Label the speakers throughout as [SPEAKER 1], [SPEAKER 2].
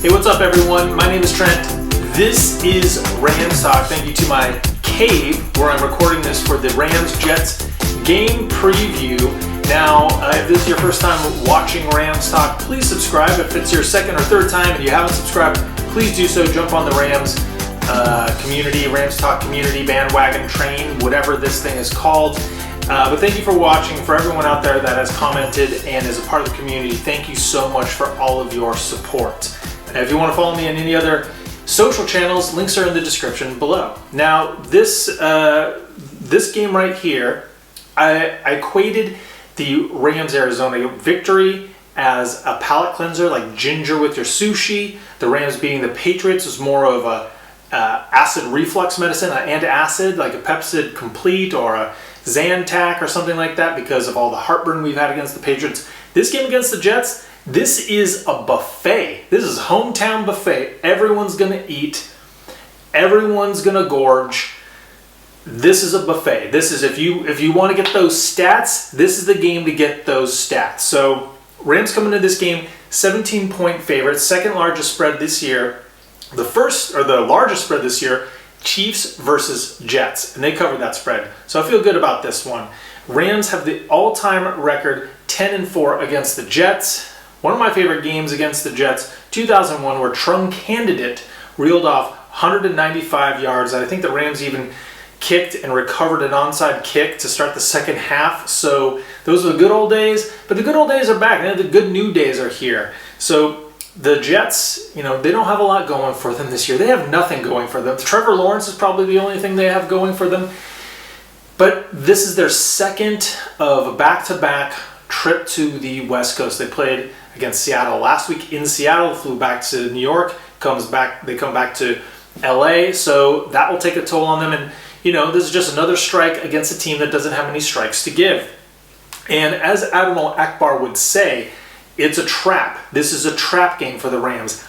[SPEAKER 1] Hey, what's up everyone? My name is Trent. This is Rams Talk. Thank you to my cave where I'm recording this for the Rams-Jets game preview. Now, if this is your first time watching Rams Talk, please subscribe. If it's your second or third time and you haven't subscribed, please do so. Jump on the Rams community, Rams Talk community, bandwagon train, whatever this thing is called. But thank you for watching. For everyone out there that has commented and is a part of the community, thank you so much for all of your support. If you want to follow me on any other social channels, links are in the description below. Now, this game right here, I equated the Rams-Arizona victory as a palate cleanser, like ginger with your sushi. The Rams beating the Patriots was more of a acid reflux medicine, an antacid, like a Pepcid Complete or a Zantac or something like that, because of all the heartburn we've had against the Patriots. This game against the Jets, this is a buffet. This is hometown buffet. Everyone's gonna eat. Everyone's gonna gorge. This is a buffet. This is, if you want to get those stats, this is the game to get those stats. So Rams coming into this game, 17-point favorites, second largest spread this year. The largest spread this year, Chiefs versus Jets, and they covered that spread. So I feel good about this one. Rams have the all-time record 10-4 against the Jets. One of my favorite games against the Jets, 2001, where Trung Candidate reeled off 195 yards. I think the Rams even kicked and recovered an onside kick to start the second half. So those are the good old days, but the good old days are back. Now the good new days are here. So the Jets, they don't have a lot going for them this year. They have nothing going for them. Trevor Lawrence is probably the only thing they have going for them. But this is their second of a back-to-back trip to the West Coast. They played against Seattle last week in Seattle, flew back to New York, they come back to LA, so that will take a toll on them. And this is just another strike against a team that doesn't have any strikes to give. And as Admiral Akbar would say, it's a trap. This is a trap game for the Rams.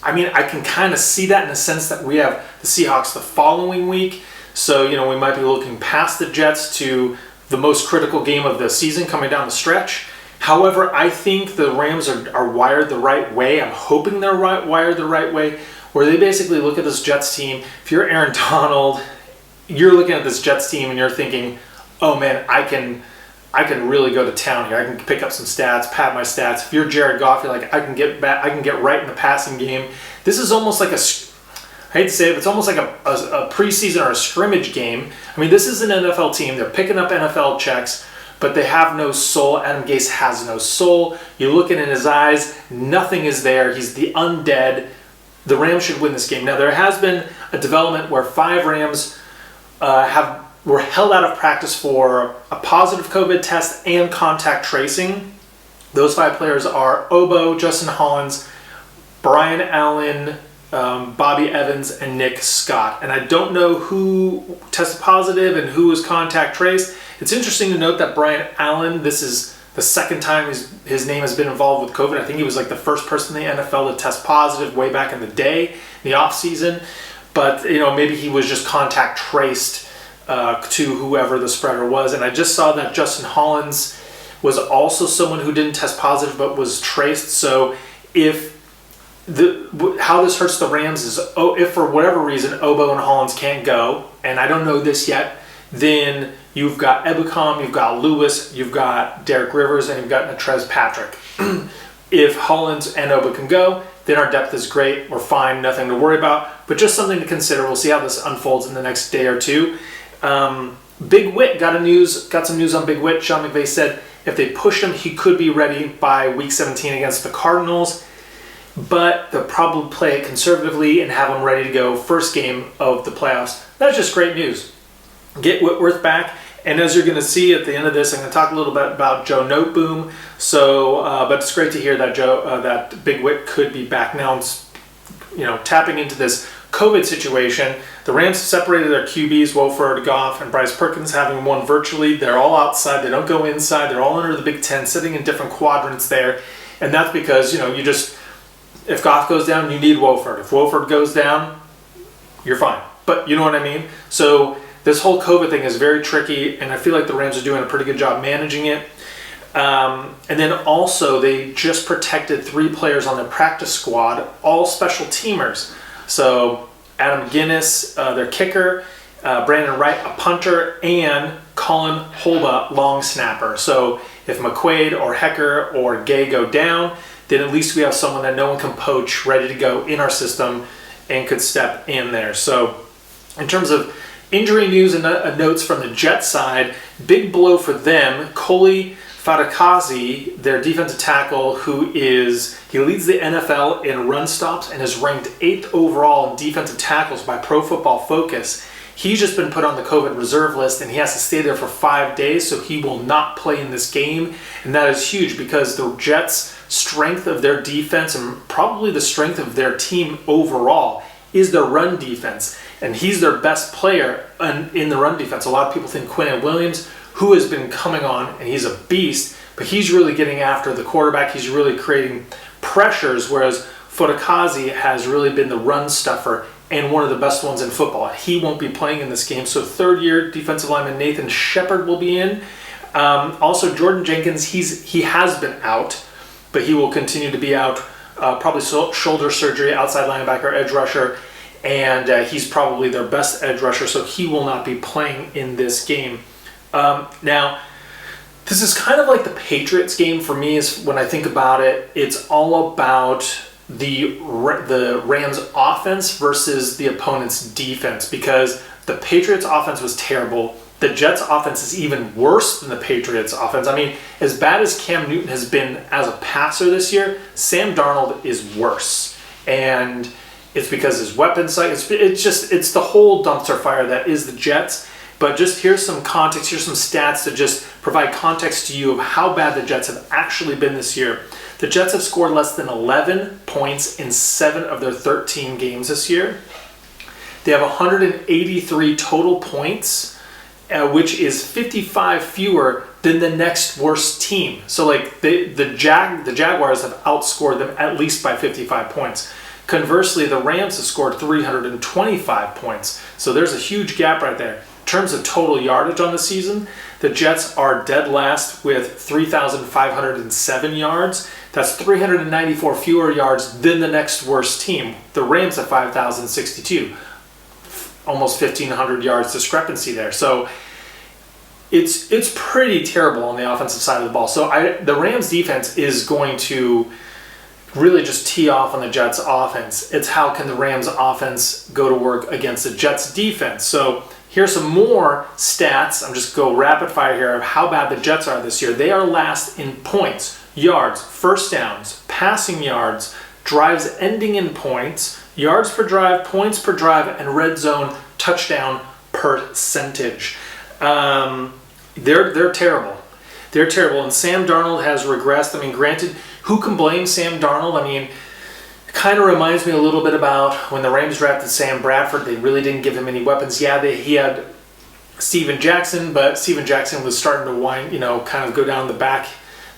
[SPEAKER 1] I mean, I can kind of see that in the sense that we have the Seahawks the following week. So, we might be looking past the Jets to the most critical game of the season coming down the stretch. However, I think the Rams are wired the right way. I'm hoping they're wired the right way, where they basically look at this Jets team. If you're Aaron Donald, you're looking at this Jets team and you're thinking, oh man, I can really go to town here. I can pick up some stats, pad my stats. If you're Jared Goff, you're like, I can get right in the passing game. This is almost like I hate to say it, but it's almost like a preseason or a scrimmage game. I mean, this is an NFL team. They're picking up NFL checks, but they have no soul. Adam Gase has no soul. You look in his eyes, nothing is there. He's the undead. The Rams should win this game. Now, there has been a development where 5 Rams were held out of practice for a positive COVID test and contact tracing. Those 5 players are Obo, Justin Hollins, Brian Allen, Bobby Evans, and Nick Scott. And I don't know who tested positive and who was contact traced. It's interesting to note that Brian Allen, this is the second time his name has been involved with COVID. I think he was like the first person in the NFL to test positive way back in the day, in the off season. But maybe he was just contact traced to whoever the spreader was. And I just saw that Justin Hollins was also someone who didn't test positive but was traced. So how this hurts the Rams is, if for whatever reason Obo and Hollins can't go, and I don't know this yet, then you've got Ebukam, you've got Lewis, you've got Derek Rivers, and you've got Natrez Patrick. If Hollins and Obo can go, then our depth is great. We're fine, nothing to worry about, but just something to consider. We'll see how this unfolds in the next day or two. Big Whit got some news on Big Whit. Sean McVay said if they push him, he could be ready by week 17 against the Cardinals, but they'll probably play it conservatively and have him ready to go first game of the playoffs. That's just great news. Get Whitworth back, and as you're going to see at the end of this, I'm going to talk a little bit about Joe Noteboom. So, but it's great to hear that that Big Whit could be back now. Tapping into this COVID situation, the Rams separated their QBs, Wolford, Goff, and Bryce Perkins, having one virtually. They're all outside. They don't go inside. They're all under the Big Ten, sitting in different quadrants there, and that's because if Goff goes down, you need Wolford. If Wolford goes down, you're fine. But you know what I mean? So this whole COVID thing is very tricky, and I feel like the Rams are doing a pretty good job managing it. And then also they just protected 3 players on their practice squad, all special teamers. So Adam Guinness, their kicker, Brandon Wright, a punter, and Colin Holba, long snapper. So if McQuaid or Hecker or Gay go down, then at least we have someone that no one can poach, ready to go in our system and could step in there. So in terms of injury news and notes from the Jets side, big blow for them. Koli Fadakazi, their defensive tackle, he leads the NFL in run stops and is ranked 8th overall in defensive tackles by Pro Football Focus. He's just been put on the COVID reserve list and he has to stay there for 5 days, so he will not play in this game. And that is huge because the Jets' strength of their defense and probably the strength of their team overall is their run defense. And he's their best player in the run defense. A lot of people think Quinnen Williams, who has been coming on, and he's a beast, but he's really getting after the quarterback. He's really creating pressures, whereas Fodakazi has really been the run stuffer and one of the best ones in football. He won't be playing in this game. So 3rd-year defensive lineman Nathan Shepard will be in. Also, Jordan Jenkins, he has been out, but he will continue to be out. Probably shoulder surgery, outside linebacker, edge rusher, and he's probably their best edge rusher, so he will not be playing in this game. Now, this is kind of like the Patriots game for me. Is when I think about it, it's all about the Rams offense versus the opponent's defense, because the Patriots offense was terrible. The Jets offense is even worse than the Patriots offense. I mean, as bad as Cam Newton has been as a passer this year, Sam Darnold is worse. And it's because his weapon sight, it's the whole dumpster fire that is the Jets. But just here's some context, here's some stats to just provide context to you of how bad the Jets have actually been this year. The Jets have scored less than 11 points in 7 of their 13 games this year. They have 183 total points, which is 55 fewer than the next worst team. So like the Jaguars have outscored them at least by 55 points. Conversely, the Rams have scored 325 points. So there's a huge gap right there. In terms of total yardage on the season, the Jets are dead last with 3,507 yards. That's 394 fewer yards than the next worst team. The Rams have 5,062. Almost 1,500 yards discrepancy there. So it's pretty terrible on the offensive side of the ball. So the Rams defense is going to really just tee off on the Jets offense. It's how can the Rams offense go to work against the Jets defense. So here's some more stats. I'm just go rapid fire here of how bad the Jets are this year. They are last in points, yards, first downs, passing yards, drives ending in points, yards per drive, points per drive, and red zone touchdown percentage. They're terrible. They're terrible. And Sam Darnold has regressed. I mean, granted, who can blame Sam Darnold? I mean, it kind of reminds me a little bit about when the Rams drafted Sam Bradford. They really didn't give him any weapons. Yeah, he had Steven Jackson, but Steven Jackson was starting to kind of go down the back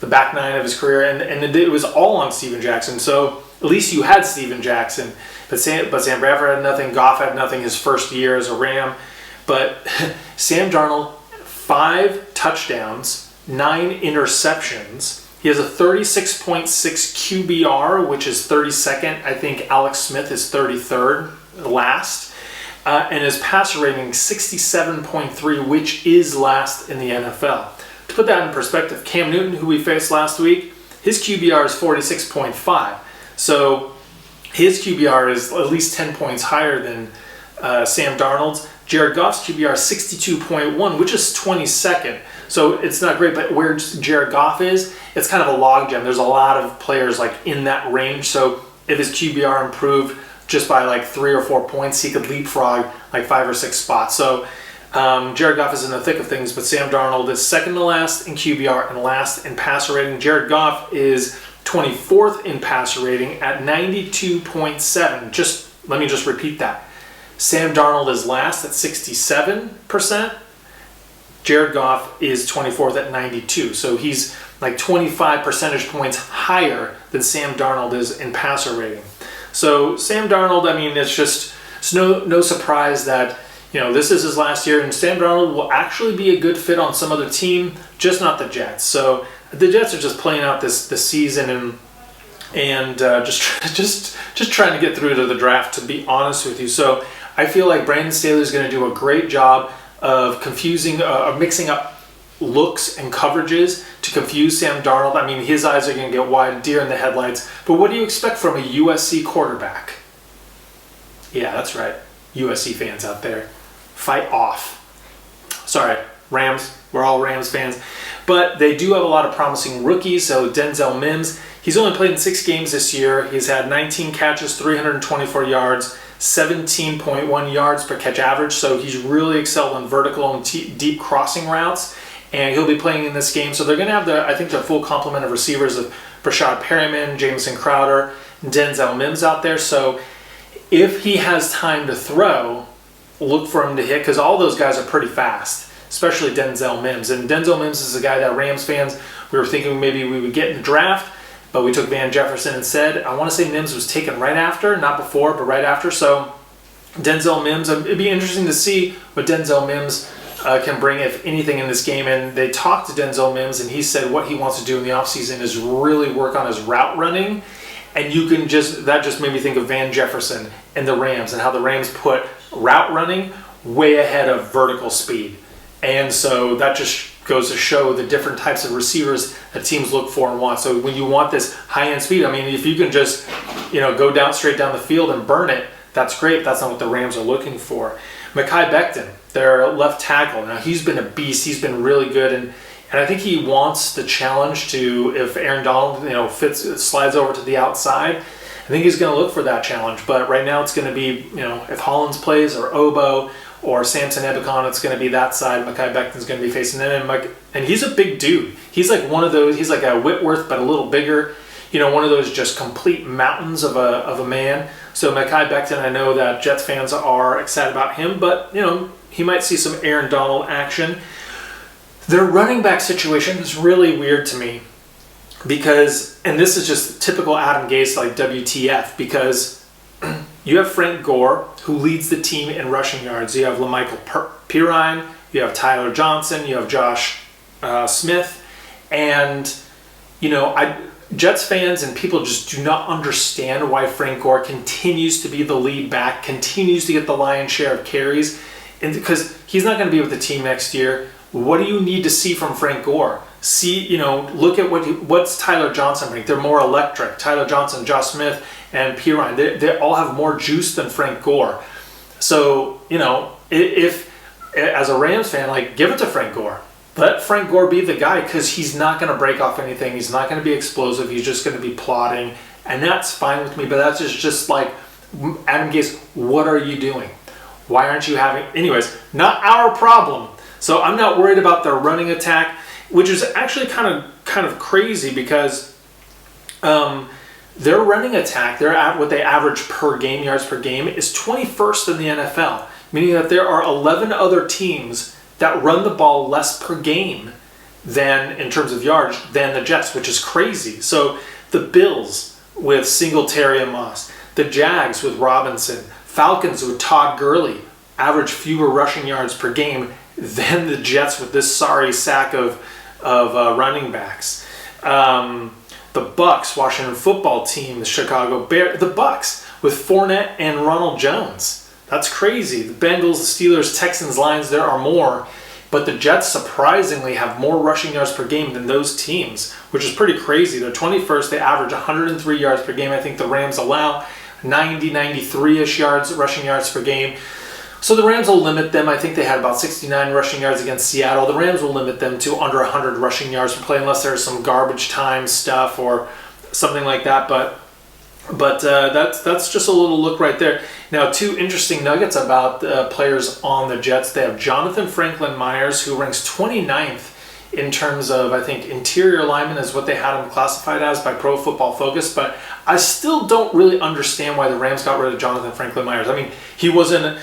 [SPEAKER 1] nine of his career, and it was all on Steven Jackson. So at least you had Steven Jackson, but Sam Bradford had nothing. Goff had nothing his first year as a Ram. But Sam Darnold, 5 touchdowns, 9 interceptions. He has a 36.6 QBR, which is 32nd. I think Alex Smith is 33rd last. And his passer rating 67.3, which is last in the NFL. To put that in perspective, Cam Newton, who we faced last week, his QBR is 46.5. So his QBR is at least 10 points higher than Sam Darnold's. Jared Goff's QBR is 62.1, which is 22nd. So it's not great, but where Jared Goff is, it's kind of a logjam. There's a lot of players like in that range. So if his QBR improved just by like 3 or 4 points, he could leapfrog like 5 or 6 spots. So Jared Goff is in the thick of things, but Sam Darnold is second to last in QBR and last in passer rating. Jared Goff is 24th in passer rating at 92.7. Let me just repeat that. Sam Darnold is last at 67%. Jared Goff is 24th at 92. So he's like 25 percentage points higher than Sam Darnold is in passer rating. So Sam Darnold, I mean, it's no surprise that, this is his last year, and Sam Darnold will actually be a good fit on some other team, just not the Jets. So the Jets are just playing out this season and just trying to get through to the draft, to be honest with you. So I feel like Brandon Staley is going to do a great job of mixing up looks and coverages to confuse Sam Darnold. I mean, his eyes are going to get wide, deer in the headlights. But what do you expect from a USC quarterback? Yeah, that's right. USC fans out there, fight off. Sorry, Rams. We're all Rams fans. But they do have a lot of promising rookies. So Denzel Mims, he's only played in 6 games this year. He's had 19 catches, 324 yards, 17.1 yards per catch average. So he's really excelled in vertical and deep crossing routes. And he'll be playing in this game. So they're going to have their full complement of receivers of Brashad Perryman, Jamison Crowder, and Denzel Mims out there. So if he has time to throw, look for him to hit, because all those guys are pretty fast, especially Denzel Mims. And Denzel Mims is a guy that Rams fans, we were thinking maybe we would get in the draft, but we took Van Jefferson instead. I want to say Mims was taken right after, not before, but right after. So Denzel Mims, it'd be interesting to see what Denzel Mims can bring, if anything, in this game. And they talked to Denzel Mims, and he said what he wants to do in the offseason is really work on his route running. And that just made me think of Van Jefferson and the Rams, and how the Rams put route running way ahead of vertical speed. And so that just goes to show the different types of receivers that teams look for and want. So when you want this high-end speed, I mean, if you can just, go straight down the field and burn it, that's great. That's not what the Rams are looking for. Mekhi Becton, their left tackle. Now, he's been a beast. He's been really good, and I think he wants the challenge to, if Aaron Donald, slides over to the outside, I think he's going to look for that challenge. But right now it's going to be, if Hollins plays, or Obo, or Samson Ebicon, it's going to be that side. Mekhi Becton's going to be facing them. And he's a big dude. He's like one of those, he's like a Whitworth, but a little bigger. One of those just complete mountains of a man. So Mekhi Becton, I know that Jets fans are excited about him, but, he might see some Aaron Donald action. Their running back situation is really weird to me because, and this is just typical Adam Gase, like WTF, because you have Frank Gore, who leads the team in rushing yards. You have LaMichael Pirine, you have Tyler Johnson, you have Josh Smith, and, Jets fans and people just do not understand why Frank Gore continues to be the lead back, continues to get the lion's share of carries, and because he's not going to be with the team next year. What do you need to see from Frank Gore? Look at what's Tyler Johnson bring. They're more electric. Tyler Johnson, Josh Smith, and Pirine, they all have more juice than Frank Gore. So, if as a Rams fan, give it to Frank Gore. Let Frank Gore be the guy, because he's not going to break off anything. He's not going to be explosive. He's just going to be plodding, and that's fine with me. But that's just like, Adam Gase, what are you doing? Why aren't you having... Anyways, not our problem. So I'm not worried about their running attack, which is actually kind of crazy, because their running attack, what they average per game, yards per game, is 21st in the NFL, meaning that there are 11 other teams that run the ball less per game than, in terms of yards, than the Jets, which is crazy. So the Bills with Singletary and Moss, the Jags with Robinson, Falcons with Todd Gurley average fewer rushing yards per game than the Jets with this sorry sack of running backs. The Bucs, Washington football team, the Chicago Bears, the Bucs with Fournette and Ronald Jones. That's crazy. The Bengals, the Steelers, Texans, Lions, there are more. But the Jets surprisingly have more rushing yards per game than those teams, which is pretty crazy. They're 21st. They average 103 yards per game. I think the Rams allow 93-ish rushing yards per game. So the Rams will limit them. I think they had about 69 rushing yards against Seattle. The Rams will limit them to under 100 rushing yards per play, unless there's some garbage time stuff or something like that. But that's just a little look right there. Now, 2 interesting nuggets about players on the Jets. They have Jonathan Franklin Myers, who ranks 29th in terms of, I think, interior lineman is what they had him classified as by Pro Football Focus. But I still don't really understand why the Rams got rid of Jonathan Franklin Myers. I mean, he wasn't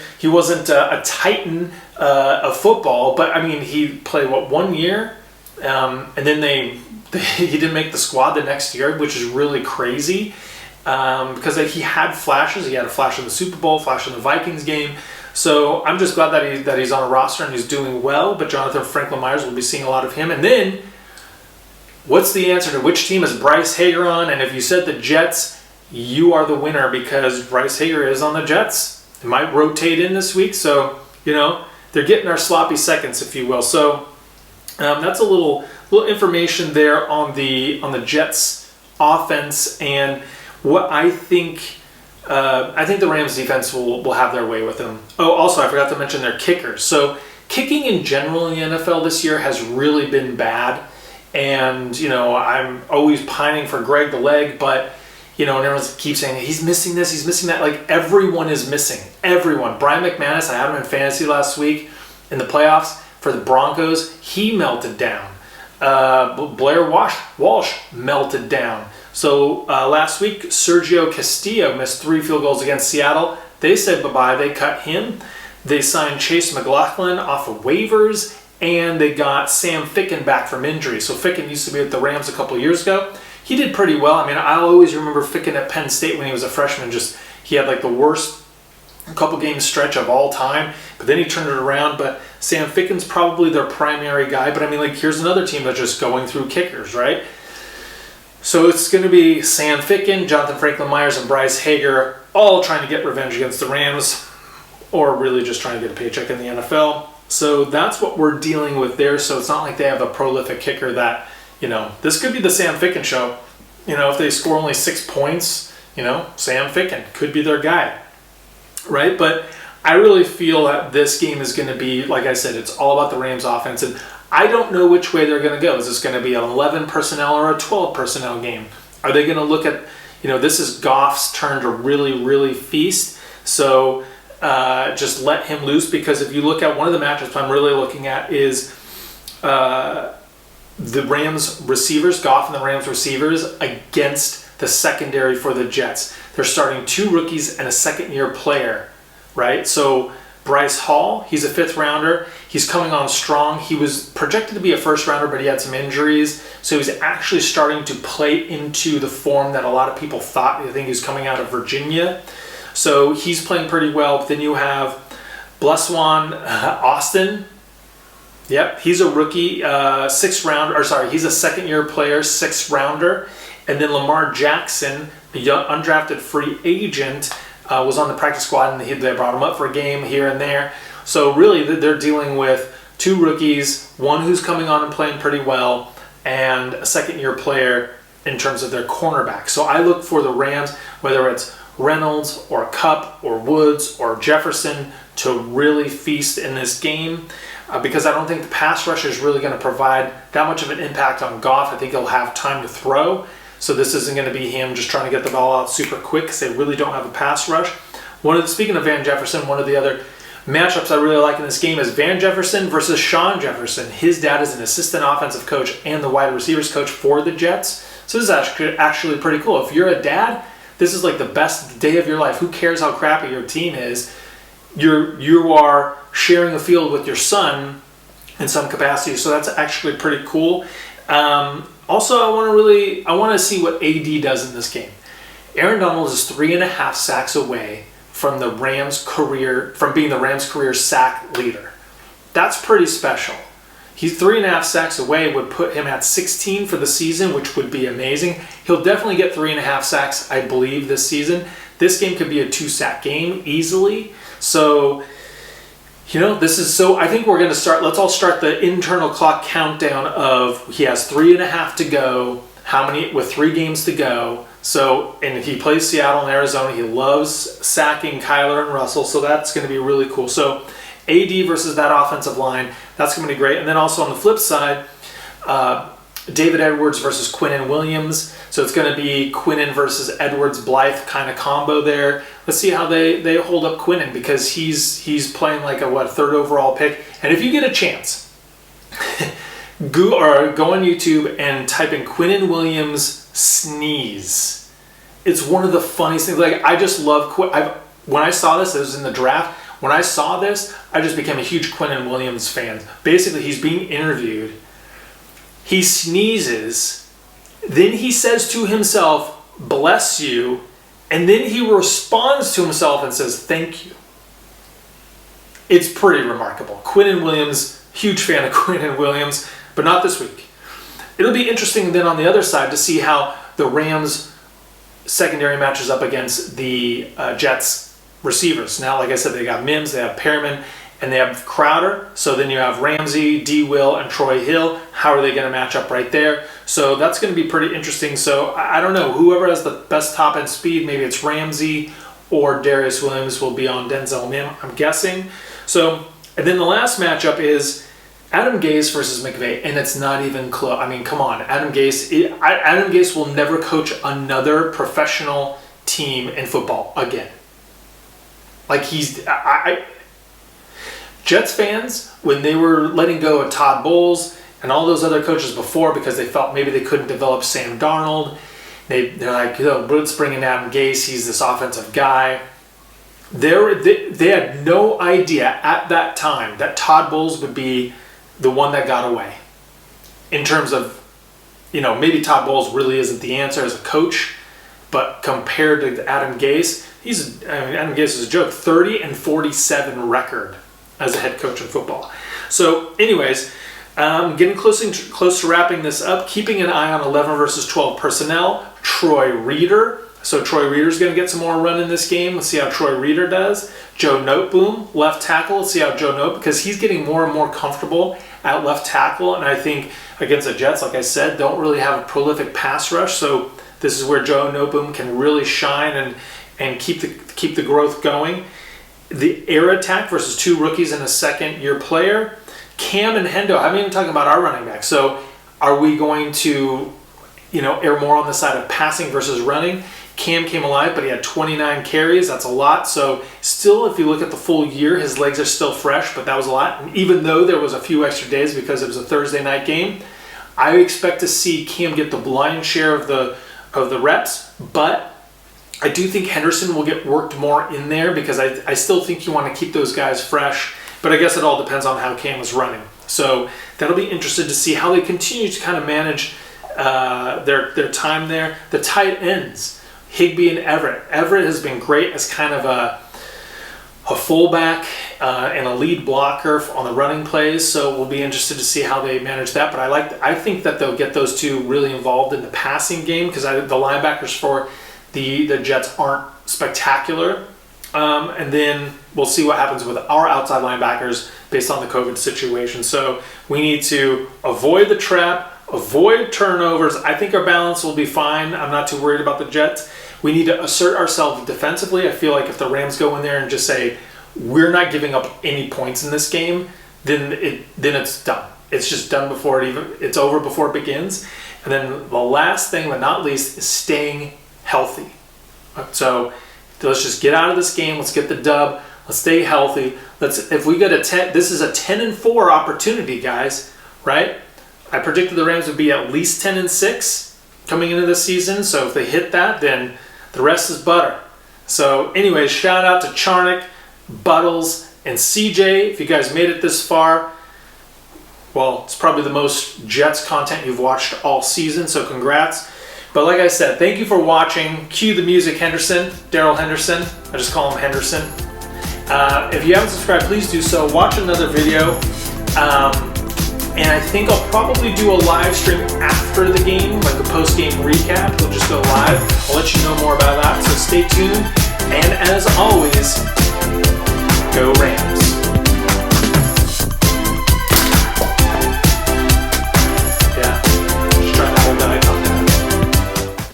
[SPEAKER 1] a titan of football, but I mean, he played 1 year, and then he didn't make the squad the next year, which is really crazy. Because he had flashes. He had a flash in the Super Bowl, flash in the Vikings game. So I'm just glad that he's on a roster and he's doing well. But Jonathan Franklin Myers, will be seeing a lot of him. And then what's the answer to which team is Bryce Hager on? And if you said the Jets, you are the winner because Bryce Hager is on the Jets. It might rotate in this week, so, they're getting our sloppy seconds, if you will. So that's a little information there on the Jets offense and what I think. I think the Rams defense will have their way with them. Oh, also I forgot to mention their kickers. So kicking in general in the NFL this year has really been bad, and I'm always pining for Greg the Leg, but. And everyone keeps saying, he's missing this, he's missing that. Like, everyone is missing. Everyone. Brian McManus, I had him in fantasy last week in the playoffs for the Broncos. He melted down. Blair Walsh melted down. So last week, Sergio Castillo missed 3 field goals against Seattle. They said bye-bye. They cut him. They signed Chase McLaughlin off of waivers, and they got Sam Ficken back from injury. So Ficken used to be with the Rams a couple of years ago. He did pretty well. I mean, I'll always remember Ficken at Penn State when he was a freshman. He had like the worst couple games stretch of all time, but then he turned it around. But Sam Ficken's probably their primary guy. But I mean, like, here's another team that's just going through kickers, right? So it's going to be Sam Ficken, Jonathan Franklin Myers, and Bryce Hager all trying to get revenge against the Rams, or really just trying to get a paycheck in the NFL. So that's what we're dealing with there. So it's not like they have a prolific kicker that, this could be the Sam Ficken show. If they score only 6 points, Sam Ficken could be their guy, right? But I really feel that this game is going to be, like I said, it's all about the Rams offense. And I don't know which way they're going to go. Is this going to be an 11 personnel or a 12 personnel game? Are they going to look at, this is Goff's turn to really, really feast. So just let him loose, because if you look at one of the matchups I'm really looking at is the Rams receivers, Goff and the Rams receivers against the secondary for the Jets. They're starting 2 rookies and a second-year player, right? So Bryce Hall, he's a 5th rounder. He's coming on strong. He was projected to be a 1st rounder, but he had some injuries. So he's actually starting to play into the form that a lot of people thought. I think he's coming out of Virginia. So he's playing pretty well. But then you have Bleswan Austin. Yep, he's a rookie, 6th rounder. He's a second-year player, 6th rounder. And then Lamar Jackson, the young, undrafted free agent, was on the practice squad, and they brought him up for a game here and there. So really, they're dealing with 2 rookies, one who's coming on and playing pretty well, and a second-year player in terms of their cornerback. So I look for the Rams, whether it's Reynolds or Kupp or Woods or Jefferson, to really feast in this game. Because I don't think the pass rush is really going to provide that much of an impact on Goff. I think he'll have time to throw. So this isn't going to be him just trying to get the ball out super quick, because they really don't have a pass rush. Speaking of Van Jefferson, one of the other matchups I really like in this game is Van Jefferson versus Sean Jefferson. His dad is an assistant offensive coach and the wide receivers coach for the Jets. So this is actually pretty cool. If you're a dad, this is like the best day of your life. Who cares how crappy your team is? You are sharing a field with your son in some capacity, so that's actually pretty cool. Also, I want to see what AD does in this game. Aaron Donald is 3.5 sacks away from being the Rams' career sack leader. That's pretty special. He's 3.5 sacks away, would put him at 16 for the season, which would be amazing. He'll definitely get 3.5 sacks, I believe, this season. This game could be a 2-sack game easily. So, I think we're going to start, let's all start the internal clock countdown of he has 3.5 to go, with 3 games to go. So, and he plays Seattle and Arizona. He loves sacking Kyler and Russell, so that's going to be really cool. So, AD versus that offensive line, that's going to be great. And then also on the flip side, David Edwards versus Quinnen Williams. So it's going to be Quinnen versus Edwards-Blythe kind of combo there. Let's see how they hold up Quinnen, because he's playing like a 3rd overall pick. And if you get a chance, go on YouTube and type in Quinnen Williams sneeze. It's one of the funniest things. Like, I just love when I saw this, it was in the draft. When I saw this, I just became a huge Quinnen Williams fan. Basically, he's being interviewed. He sneezes, then he says to himself, "Bless you," and then he responds to himself and says, "Thank you." It's pretty remarkable. Quinnen Williams, huge fan of Quinnen Williams, but not this week. it'll be interesting then on the other side to see how the Rams secondary matches up against the Jets receivers. Now, like I said, they got Mims, they have Perriman, and they have Crowder. So then you have Ramsey, D. Will, and Troy Hill. How are they going to match up right there? So that's going to be pretty interesting. So I don't know. Whoever has the best top end speed, maybe it's Ramsey or Darius Williams will be on Denzel Mims, I'm guessing. So, and then the last matchup is Adam Gase versus McVay, and it's not even close. I mean, come on. Adam Gase will never coach another professional team in football again. Like Jets fans, when they were letting go of Todd Bowles and all those other coaches before because they felt maybe they couldn't develop Sam Darnold, they're like, let's bring in Adam Gase. He's this offensive guy. They had no idea at that time that Todd Bowles would be the one that got away. In terms of, maybe Todd Bowles really isn't the answer as a coach, but compared to Adam Gase, Adam Gase is a joke. 30-47 record as a head coach in football. So, anyways, getting close to wrapping this up. Keeping an eye on 11 versus 12 personnel. Troy Reeder. So Troy Reeder's going to get some more run in this game. Let's see how Troy Reeder does. Joe Noteboom, left tackle. Let's see how Joe Note, because he's getting more and more comfortable at left tackle. And I think against the Jets, like I said, don't really have a prolific pass rush. So this is where Joe Noteboom can really shine and keep the growth going. The air attack versus two rookies and a second-year player. Cam and Hendo, I haven't even talking about our running back. So are we going to, err more on the side of passing versus running? Cam came alive, but he had 29 carries. That's a lot. So still, if you look at the full year, his legs are still fresh, but that was a lot. And even though there was a few extra days because it was a Thursday night game, I expect to see Cam get the lion's share of the reps, but I do think Henderson will get worked more in there because I still think you want to keep those guys fresh. But I guess it all depends on how Cam is running. So that'll be interesting to see how they continue to kind of manage their time there. The tight ends, Higbee and Everett. Everett has been great as kind of a fullback and a lead blocker on the running plays. So we'll be interested to see how they manage that. But I think that they'll get those two really involved in the passing game because the linebackers for the Jets aren't spectacular. And then we'll see what happens with our outside linebackers based on the COVID situation. So we need to avoid the trap, avoid turnovers. I think our balance will be fine. I'm not too worried about the Jets. We need to assert ourselves defensively. I feel like if the Rams go in there and just say, we're not giving up any points in this game, then it's done. It's just done before it's over before it begins. And then the last thing, but not least, is staying healthy. So let's just get out of this game. Let's get the dub. Let's stay healthy. If we get a 10, this is a 10-4 opportunity, guys, right? I predicted the Rams would be at least 10-6 coming into the season. So if they hit that, then the rest is butter. So anyways, shout out to Charnick, Buttles, and CJ. If you guys made it this far, well, it's probably the most Jets content you've watched all season. So congrats. But like I said, thank you for watching. Cue the music, Henderson, Daryl Henderson. I just call him Henderson. If you haven't subscribed, please do so. Watch another video. And I think I'll probably do a live stream after the game, like a post-game recap. We'll just go live. I'll let you know more about that. So stay tuned.